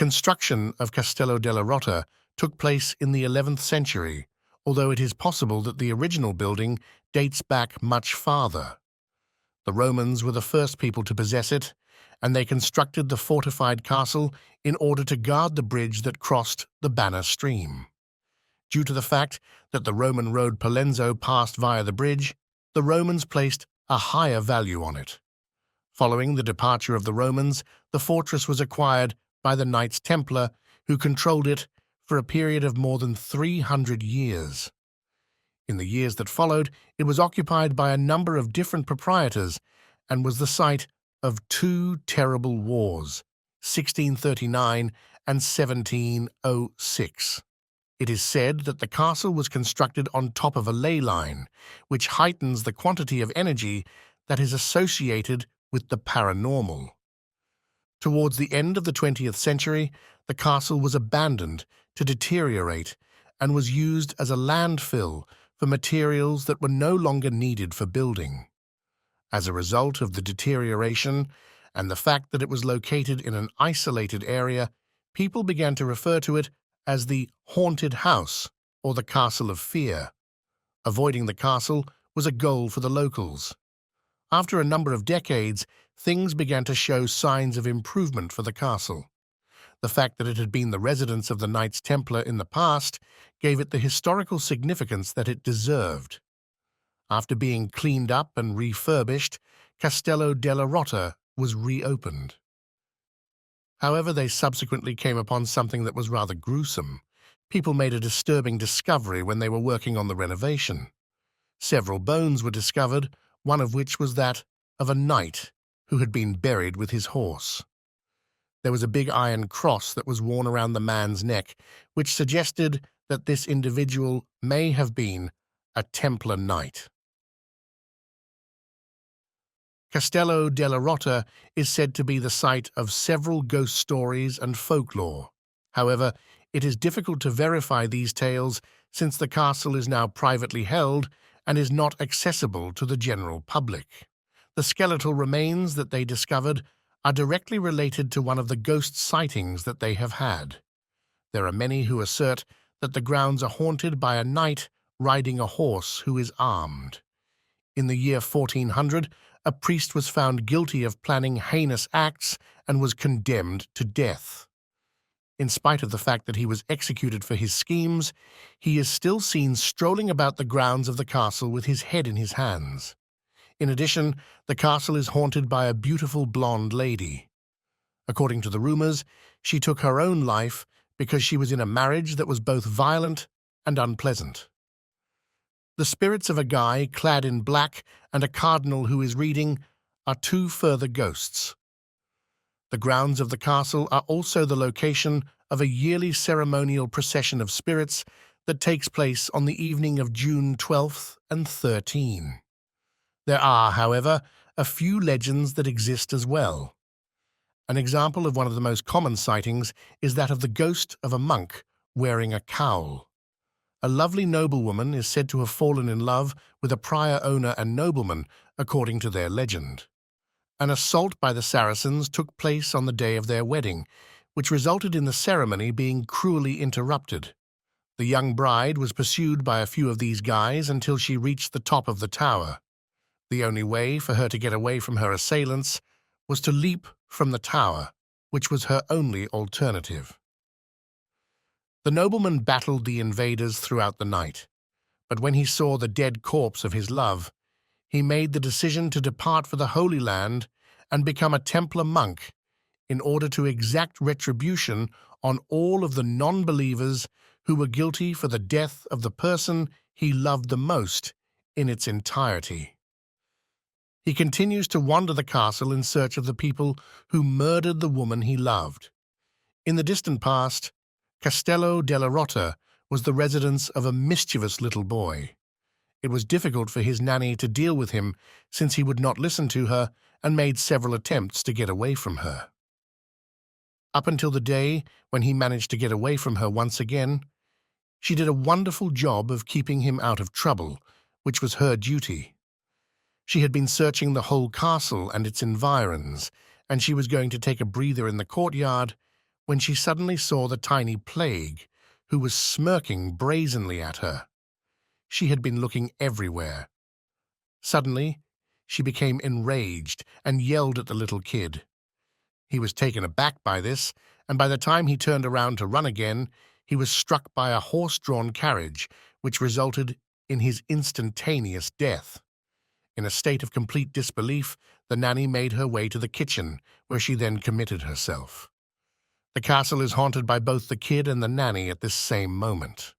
construction of Castello della Rotta took place in the 11th century, although it is possible that the original building dates back much farther. The Romans were the first people to possess it, and they constructed the fortified castle in order to guard the bridge that crossed the Banna stream. Due to the fact that the Roman road Pollenzo passed via the bridge, the Romans placed a higher value on it. Following the departure of the Romans, the fortress was acquired by the Knights Templar, who controlled it for a period of more than 300 years. In the years that followed, it was occupied by a number of different proprietors and was the site of two terrible wars, 1639 and 1706. It is said that the castle was constructed on top of a ley line, which heightens the quantity of energy that is associated with the paranormal. Towards the end of the 20th century, the castle was abandoned to deteriorate and was used as a landfill for materials that were no longer needed for building. As a result of the deterioration and the fact that it was located in an isolated area, people began to refer to it as the haunted house or the castle of fear. Avoiding the castle was a goal for the locals. After a number of decades, things began to show signs of improvement for the castle. The fact that it had been the residence of the Knights Templar in the past gave it the historical significance that it deserved. After being cleaned up and refurbished, Castello della Rotta was reopened. However, they subsequently came upon something that was rather gruesome. People made a disturbing discovery when they were working on the renovation. Several bones were discovered, one of which was that of a knight who had been buried with his horse. There was a big iron cross that was worn around the man's neck, which suggested that this individual may have been a Templar knight. Castello della Rotta is said to be the site of several ghost stories and folklore. However, it is difficult to verify these tales since the castle is now privately held and is not accessible to the general public. The skeletal remains that they discovered are directly related to one of the ghost sightings that they have had. There are many who assert that the grounds are haunted by a knight riding a horse who is armed. In the year 1400, a priest was found guilty of planning heinous acts and was condemned to death. In spite of the fact that he was executed for his schemes, he is still seen strolling about the grounds of the castle with his head in his hands. In addition, the castle is haunted by a beautiful blonde lady. According to the rumors, she took her own life because she was in a marriage that was both violent and unpleasant. The spirits of a guy clad in black and a cardinal who is reading are two further ghosts. The grounds of the castle are also the location of a yearly ceremonial procession of spirits that takes place on the evening of June 12th and 13th. There are, however, a few legends that exist as well. An example of one of the most common sightings is that of the ghost of a monk wearing a cowl. A lovely noblewoman is said to have fallen in love with a prior owner and nobleman, according to their legend. An assault by the Saracens took place on the day of their wedding, which resulted in the ceremony being cruelly interrupted. The young bride was pursued by a few of these guys until she reached the top of the tower. The only way for her to get away from her assailants was to leap from the tower, which was her only alternative. The nobleman battled the invaders throughout the night, but when he saw the dead corpse of his love, he made the decision to depart for the Holy Land and become a Templar monk in order to exact retribution on all of the non-believers who were guilty for the death of the person he loved the most in its entirety. He continues to wander the castle in search of the people who murdered the woman he loved. In the distant past, Castello della Rotta was the residence of a mischievous little boy. It was difficult for his nanny to deal with him since he would not listen to her and made several attempts to get away from her. Up until the day when he managed to get away from her once again, she did a wonderful job of keeping him out of trouble, which was her duty. She had been searching the whole castle and its environs, and she was going to take a breather in the courtyard when she suddenly saw the tiny plague, who was smirking brazenly at her. She had been looking everywhere. Suddenly, she became enraged and yelled at the little kid. He was taken aback by this, and by the time he turned around to run again, he was struck by a horse-drawn carriage, which resulted in his instantaneous death. In a state of complete disbelief, the nanny made her way to the kitchen, where she then committed herself. The castle is haunted by both the kid and the nanny at this same moment.